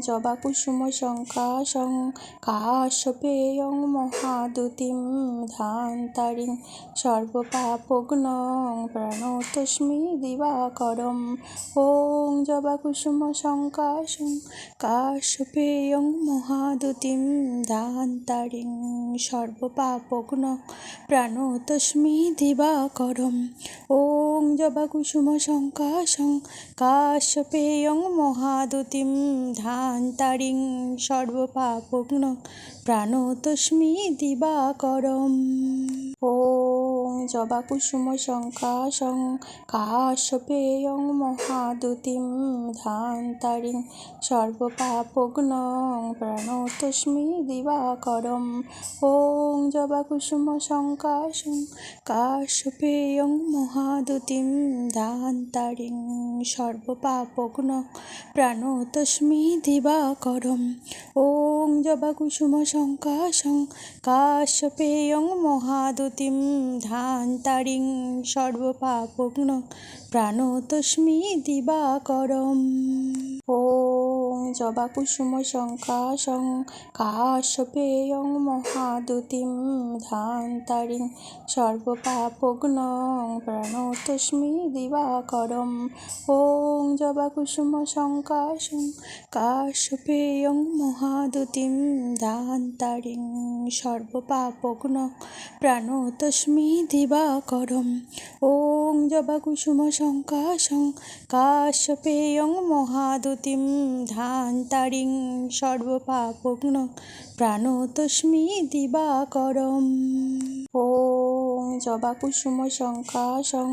জবাকুসুমশঙ্কাশং কাশ্যপেয়ং মহাদুতিং ধান্তারিং সর্বপাপঘ্নং প্রণতস্মি দিবাকরম। ওং জবাকুসুমশঙ্কাশং কাশ্যপেয়ং মহাদুতিং ধান্তারিং সর্বপাপঘ্নং প্রণতস্মি দিবাকরম। ওং জবাকুসুমশঙ্কাশং কাশ্যপেয়ং মহাদুতিং ধান্তারিং সর্বপাপঘ্নং প্রণতস্মি দিবাকরম। ওং জবাকুসুমশঙ্কাশং কাশ্যপেয়ং মহাদুতিং ধান্তারিং সর্বপাপঘ্নং প্রণতস্মি দিবাকরম। ওং জবাকুসুমশঙ্কাশং কাশ্যপেয়ং মহাদুতিং ধান্তারিং সর্বপাপঘ্নং প্রণতস্মি দিবাকরম। ওং জবাকুসুমশঙ্কাশং কাশ্যপেয়ং মহাদুতিং ধান্তারিং সর্বপাপঘ্নং প্রণতস্মি দিবাকরম। ওং জবাকুসুমশঙ্কাশং কাশ্যপেয়ং মহাদুতিং ধান্তারিং সর্বপাপঘ্নং প্রণতস্মি দিবাকরম। ওং জবাকুসুমশঙ্কাশং কাশ্যপেয়ং মহাদুতিং ধান্তারিং সর্বপাপঘ্নং প্রণতস্মি দিবাকরম। ওং জবাকুসুমশঙ্কাশং কাশ্যপেয়ং মহাদুতিং ধান্তারিং সর্বপাপঘ্নং প্রণতস্মি দিবাকরম। ওং জবাকুসুমশঙ্কাশং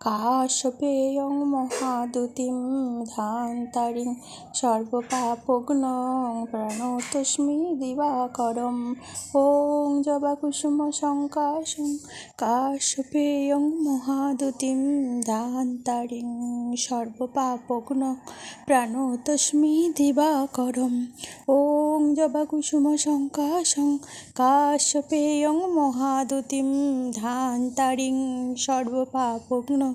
কাশ্যপেয়ং মহাদুতিং ধান্তারিং সর্বপাপঘ্নং প্রণতস্মি দিবাকরম। ওং জবাকুসুমশঙ্কাশং কাশ্যপেয়ং মহাদুতিং ধান্তারিং সর্বপাপঘ্নং প্রণতস্মি দিবাকরম। ওং জবাকুসুমশঙ্কাশং কাশ্যপেয়ং মহাদুতিং ধান্তারিং সর্বপাপঘ্নং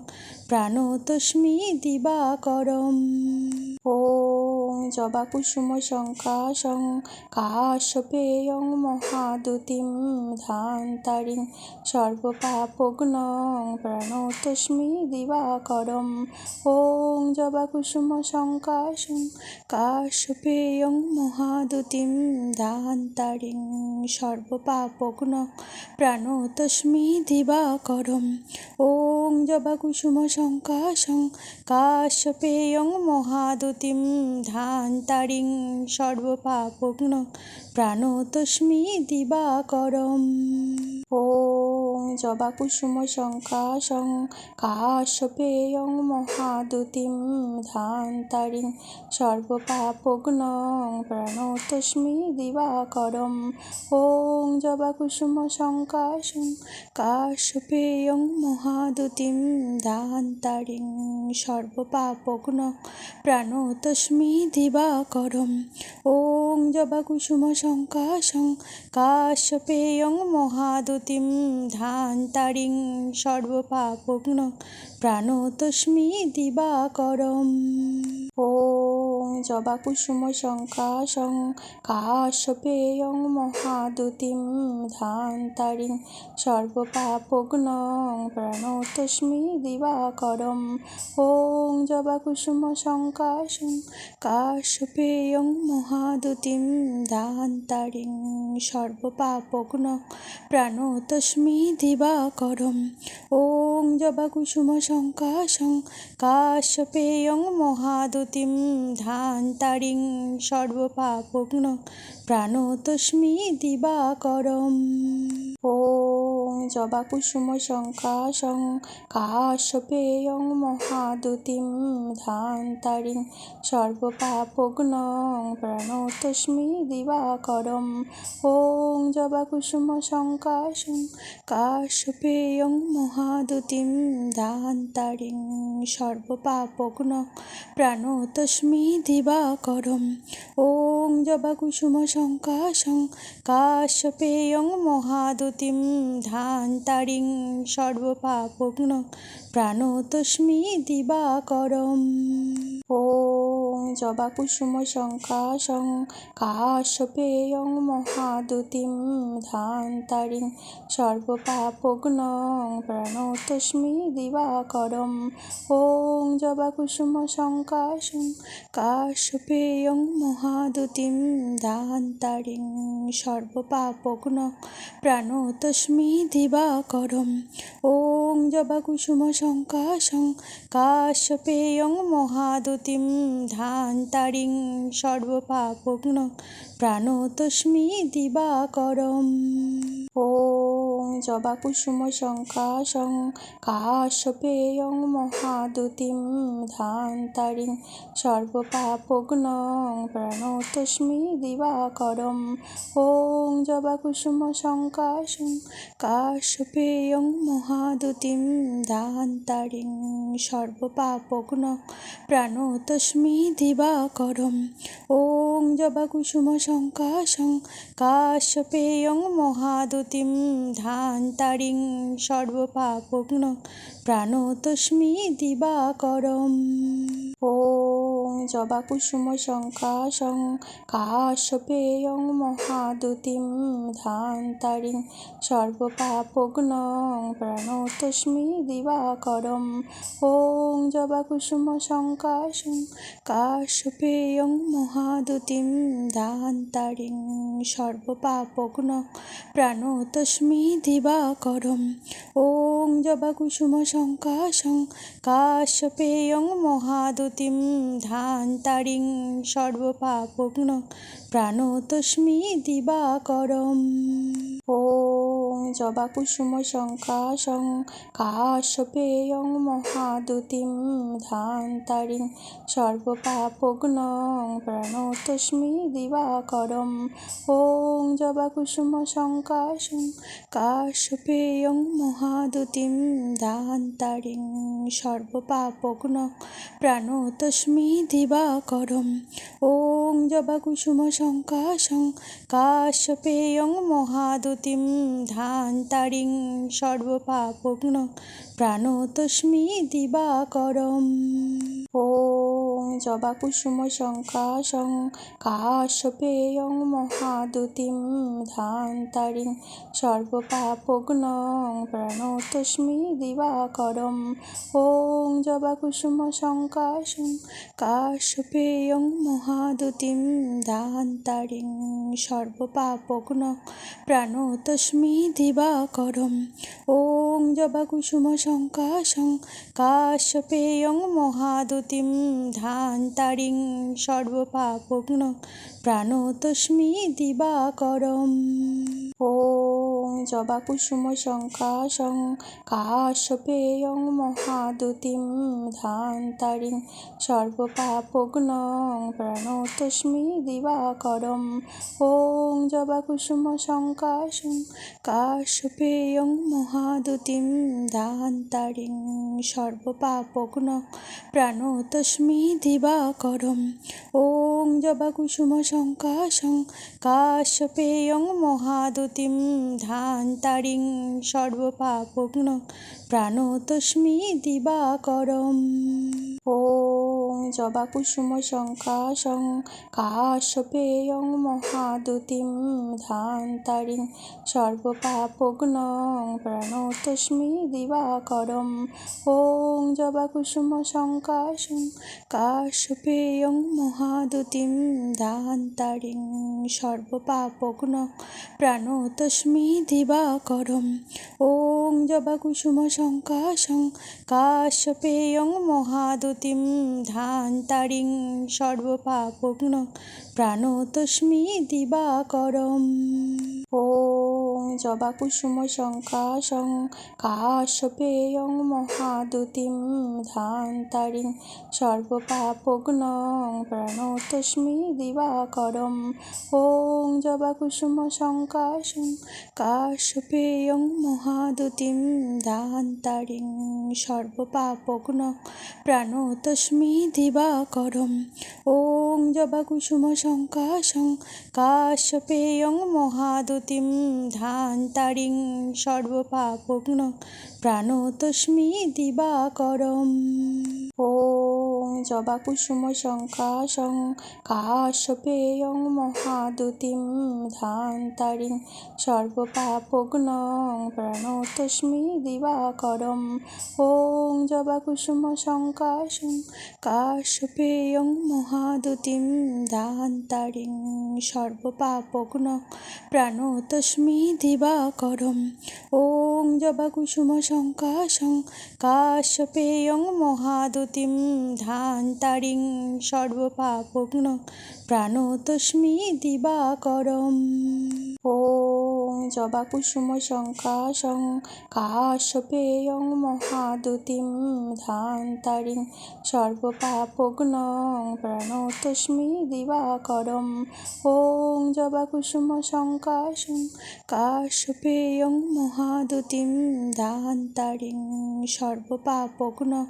প্রণতস্মি দিবাকরম। ওং জবাকুসুমশঙ্কাশং কাশ্যপেয়ং মহাদুতিং ধান্তারিং সর্বপাপঘ্নং প্রণতস্মি দিবাকরম। ওং জবাকুসুমশঙ্কাশং কাশ্যপেয়ং মহাদুতিং ধান্তারিং সর্বপাপঘ্নং প্রণতস্মি দিবাকরম। ওং জবাকুসুমশঙ্কাশং কাশ্যপেয়ং মহাদুতিং ধান্তারিং সর্বপাপঘ্নং প্রণতস্মি দিবাকরম। ওং জবাকুসুমশঙ্কাশং কাশ্যপেয়ং মহাদুতিং ধান্তারিং সর্বপাপঘ্নং প্রণতস্মি দিবাকরম। ওং জবাকুসুমশঙ্কাশং কাশ্যপেয়ং মহাদুতিং ধান্তারিং সর্বপাপঘ্নং প্রণতস্মি দিবাকরম। ওং জবাকুসুমশঙ্কাশং কাশ্যপেয়ং মহাদুতিং ধান্তারিং সর্বপাপঘ্নং প্রণতস্মি দিবাকরম। ওং জবাকুসুমশঙ্কাশং কাশ্যপেয়ং মহাদুতিং ধান্তারিং সর্বপাপঘ্নং প্রণতস্মি দিবাকরম। ওং জবাকুসুমশঙ্কাশং কাশ্যপেয়ং মহাদুতিং ধান্তারিং সর্বপাপঘ্নং প্রণতস্মি দিবাকরম। ওং জবাকুসুমশঙ্কাশং কাশ্যপেয়ং মহাদুতিং ধান্তারিং সর্বপাপঘ্নং প্রণতস্মি দিবাকরম। ওং জবাকুসুমশঙ্কাশং কাশ্যপেয়ং মহাদুতিং ধান্তারিং সর্বপাপঘ্নং প্রণতস্মি দিবাকরম। ওং জবাকুসুমশঙ্কাশং কাশ্যপেয়ং মহাদুতিং ধান্তারিং সর্বপাপঘ্নং প্রণতস্মি দিবাকরম। ওং জবাকুসুমশঙ্কাশং কাশ্যপেয়ং মহাদুতিং ধান্তারিং ধান্তারিং সর্বপাপঘ্ন প্রাণতস্মি দিবাকরম। ওং জবাকুসুম শঙ্কাশং কাশ্যপেয়ং মহাদুতিম ধান্তারিং সর্বপাপঘ্ন প্রাণতস্মি দিবাকরম। ওং জবাকুসুম শঙ্কাশং কাশ্যপেয়ং মহাদুতিম ধান্তারিং সর্বপাপঘ্ন প্রাণতস্মি দিবাকরম। ওং জবাকুসুম শঙ্কাশং কাশ্যপেয়ং মহাদুতিম ধান্তারিং সর্বপাপঘ্ন প্রাণতস্মি দিবাকরম। ওং জবাকুসুম শঙ্কাশং কাশ্যপেয়ং মহাদুতিম ধান্তারিং সর্বপাপঘ্ন প্রাণতস্মি দিবাকরম। ওং জবাকুসুম শঙ্কাশং কাশ্যপেয়ং মহাদুতিম ধান্তারিং সর্বপাপঘ্ন প্রাণতস্মি দিবাকরম। ওং জবাকুসুম শঙ্কাশং কাশ্যপেয়ং মহাদুতিম ধান্তারিং সর্বপাপঘ্ন প্রাণতস্মি দিবাকরম। ওং জবাকুসুম শঙ্কাশং কাশ্যপেয়ং মহাদুতিম ধান্তারিং সর্বপাপঘ্ন প্রাণতস্মি দিবাকরম। ওং জবাকুসুম শঙ্কাশং কাশ্যপেয়ং মহাদুতিম ধান্তারিং সর্বপাপঘ্ন প্রাণতস্মি দিবাকরম। ওং জবাকুসুম শঙ্কাশং কাশ্যপেয়ং মহাদুতিম ধান্তারিং সর্বপাপঘ্ন প্রাণতস্মি দিবাকরম। ওং জবাকুসুম শঙ্কাশং কাশ্যপেয়ং মহাদুতিম ধান্তারিং সর্বপাপঘ্ন প্রাণতস্মি দিবাকরম। ওং জবাকুসুম শঙ্কাশং কাশ্যপেয়ং মহাদুতিম ধান্তারিং সর্বপাপঘ্ন প্রাণতস্মি দিবাকরম। ওং জবাকুসুম শঙ্কাশং কাশ্যপেয়ং মহাদুতিম ধান্তারিং সর্বপাপঘ্ন প্রাণতস্মি দিবাকরম। ওং জবাকুসুম শঙ্কাশং কাশ্যপেয়ং মহাদুতিম ধান্তারিং সর্বপাপঘ্ন প্রাণতস্মি দিবাকরম। ওং জবাকুসুম শঙ্কাশং কাশ্যপেয়ং মহাদুতিম ধান্তারিং সর্বপাপঘ্ন প্রাণতস্মি দিবাকরম। ওং জবাকুসুম শঙ্কাশং কাশ্যপেয়ং মহাদুতিম ধান্তারিং সর্বপাপঘ্ন প্রাণতস্মি দিবাকরম। ওং জবাকুসুম শঙ্কাশং কাশ্যপেয়ং মহাদুতিম ধান্তারিং সর্বপাপঘ্ন প্রাণতস্মি দিবাকরম। ওং জবাকুসুম শঙ্কাশং কাশ্যপেয়ং মহাদুতিম ধান্তারিং সর্বপাপঘ্ন প্রাণতস্মি দিবাকরম। ওং জবাকুসুম শঙ্কাশং কাশ্যপেয়ং মহাদুতিম ধান্তারিং সর্বপাপঘ্ন প্রাণতস্মি দিবাকরম। ওং জবাকুসুম শঙ্কাশং কাশ্যপেয়ং মহাদুতিম ধান্তারিং সর্বপাপঘ্ন প্রাণতস্মি দিবাকরম। ওং জবাকুসুম শঙ্কাশং কাশ্যপেয়ং মহাদুতিম ধান্তারিং সর্বপাপঘ্ন প্রাণতস্মি দিবাকরম। ওং জবাকুসুম শঙ্কাশং কাশ্যপেয়ং মহাদুতিম ধান্তারিং সর্বপাপঘ্ন প্রাণতস্মি দিবাকরম। ওং জবাকুসুম শঙ্কাশং কাশ্যপেয়ং মহাদুতিম ধান্তারিং সর্বপাপঘ্ন প্রাণতস্মি দিবাকরম। ওং জবাকুসুম শঙ্কাশং কাশ্যপেয়ং মহাদুতিম ধান্তারিং সর্বপাপঘ্ন প্রাণতস্মি দিবাকরম। ওং জবাকুসুমসংকাশং কাশ্যপেয়ং মহাদুতিম ধান্তারিং সর্বপাপঘ্নং প্রাণতস্মি দিবাকরম। ওং জবাকুসুমসংকাশং কাশ্যপেয়ং মহাদুতিম ধান্তারিং সর্বপাপঘ্নং প্রাণতস্মি দিবাকরম। ওং জবাকুসুমসংকাশং কাশ্যপেয়ং মহাদুতিম ধান্তারিং সর্বপাপঘ্নং প্রাণতস্মি দিবাকরম। ওং জবাকুসুমসংকাশং কাশ্যপেয়ং মহাদুতিম ধান্তারিং সর্বপাপঘ্নং প্রাণতস্মি দিবাকরম। ওং জবাকুসুমসংকাশং কাশ্যপেয়ং মহাদুতিম ধান্তারিং সর্বপাপঘ্নং প্রাণতস্মি দিবাকরম। ওং জবাকুসুমসংকাশং কাশ্যপেয়ং মহাদুতিম ধান্তারিং সর্বপাপঘ্নং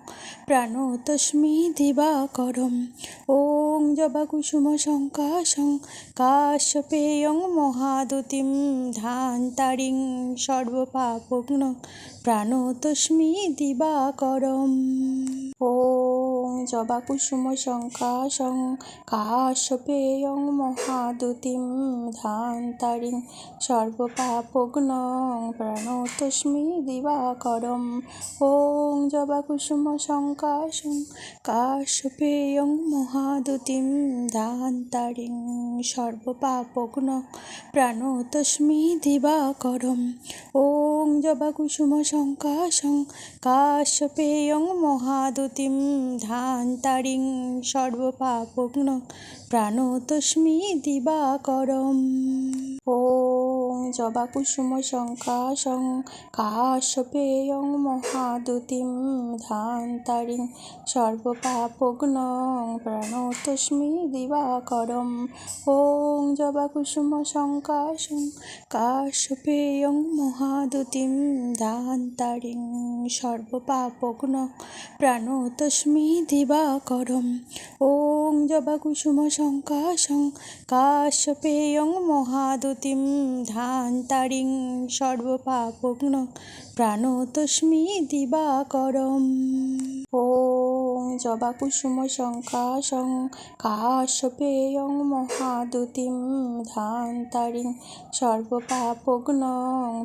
প্রাণতস্মি দিবাকরম। ওং জবাকুসুমসংকাশং কাশ্যপেয়ং মহাদুতিম ধান্তারিং সর্বপাপঘ্নং প্রাণতস্মি দিবাকরম। ওং জবাকুসুমসংকাশং কাশ্যপেয়ং মহাদুতিম ধান্তারিং সর্বপাপঘ্নং প্রাণতস্মি দিবাকরম। ওং জবাকুসুমসংকাশং কাশ্যপেয়ং মহাদুতিম ধান্তারিং সর্বপাপঘ্নং প্রাণতস্মি দিবাকরম। ওং জবাকুসুমসংকাশং কাশ্যপেয়ং মহাদুতিম ধান্তারিং সর্বপাপঘ্নং প্রাণতস্মি দিবাকরম। ওং জবাকুসুমসংকাশং কাশ্যপেয়ং মহাদুতিম ধান্তারিং সর্বপাপঘ্নং প্রাণতস্মি দিবাকরম। ওং জবাকুসুমসংকাশং কাশ্যপেয়ং মহাদুতিম ধান্তারিং সর্বপাপঘ্নং প্রাণতস্মি দিবাকরম। ওং জবাকুসুমসংকাশং কাশ্যপেয়ং মহাদুতিম ধান্তারিং সর্বপাপঘ্নং প্রাণতস্মি দিবাকরম। ওং জবাকুসুমসংকাশং কাশ্যপেয়ং মহাদুতিম ধান্তারিং সর্বপাপঘ্নং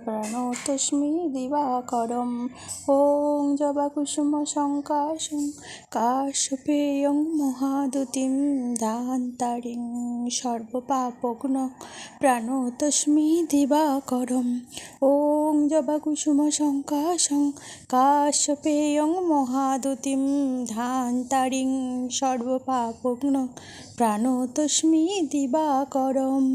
প্রাণতস্মি দিবাকরম। ওং জবাকুসুমসংকাশং কাশ্যপেয়ং মহাদুতিম ধান্তারিং সর্বপাপঘ্নং প্রাণতস্মি দিবাকরম। ওং জবাকুসুমসংকাশং কাশ্যপেয়ং মহাদুতিম ধান্তারিং সর্বপাপঘ্নং প্রাণতস্মি দিবাকরম।